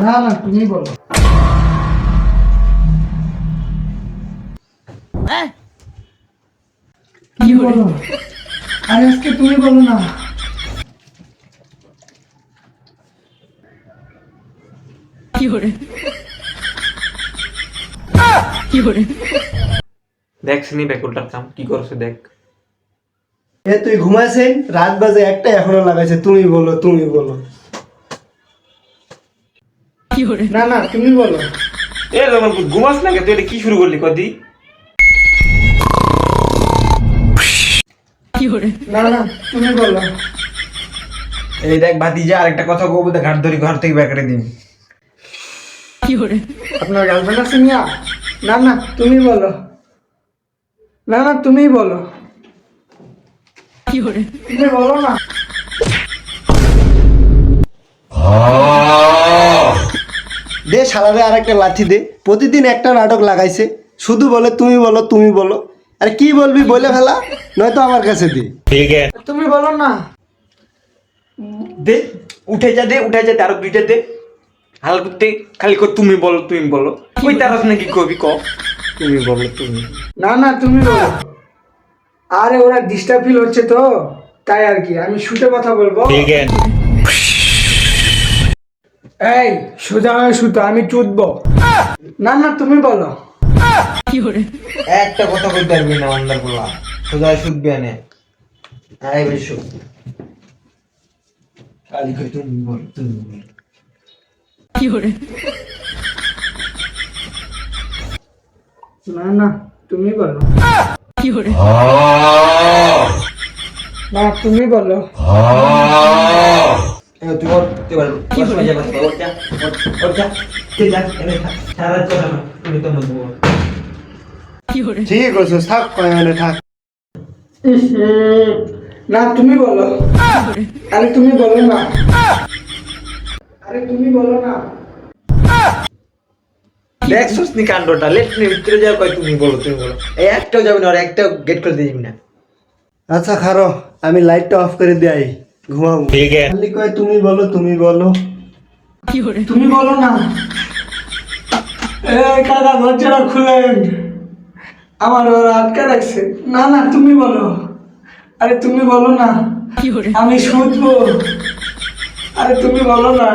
না না তুমি বলো। কি বলো? আরে আজকে তুমি বলো না। দেখছিনি বেকুলটার কাম কি করছে দেখ। এ তুই ঘুমাইছেন, রাত বাজে একটা, এখনো লাগাইছে তুমি বলো তুমি বলো। না না তুমি বলো। এ তোমার ঘুমাস না কে? তুই এটা কি শুরু করলি কদি? না না তুমি বলো। এই দেখ ভাতিজা আরেকটা কথা কবো তো ঘাট ধরি ঘর থেকে বের করে দিবি। আপনার গার্লফ্রেন্ড আছে মিয়া? না না তুমি বলো। না না তুমি বলো। তুমি বলো না। দে শালারে আরেকটা লাঠি দে, প্রতিদিন একটা নাটক লাগাইছে, শুধু বলে তুমি বলো তুমি বলো। আরে কি বলবি বলে ফেলা, নয়তো আমার কাছে দি। তুমি বলো না। দে উঠে যা, দে উঠে যা, আরো দুইটা দে। হাল করতে খালি কর তুমি বলো তুমি বলো। ওই তারাস নাকি কবি ক তুমি বলো তুমি। না না তুমি বলো। আরে ওরা ডিস্টার্ব ফিল হচ্ছে তো, তাই আর কি, আমি শুতে কথা বলবো। এই সোজা হয়ে শুতো, আমি চুদবো। না না তুমি বলো। একটা কথা কইতে পারবি না আন্দার বলা, সোজা শুধবে না। আই বেশু খালি কই তুমি বলো তুমি বলো। না না তুমি বলো। না তুমি বলো। তুই ওর তুই বল কি হয়ে যাবে ওটা ওটা কে যা এনে সারা কথা না তুমি তো মত বল। ঠিক আছে থাক, কয়নে থাক। না তুমি বলো। আরে তুমি বলো না। আরে তুমি বলো না। দেখ সুস্নি কাণ্ডটা লেট্রিনের ভিতরে যাও কই তুমি বলো তুমি বলো। এই একটাও যাবে না আর একটাও গেট করে দিবি না। আচ্ছা খারো, আমি লাইটটা অফ করে দেই, ঘুমাবো। ঠিক আছে, খালি কয় তুমি বলো তুমি বলো। তুমি বলো না। এই কাকা দরজাটা খুলেন, আমার ওরা আটকে রাখছে। না না তুমি বলো। আরে তুমি বলো না, আমি শুনবো। আরে তুমি বলো না।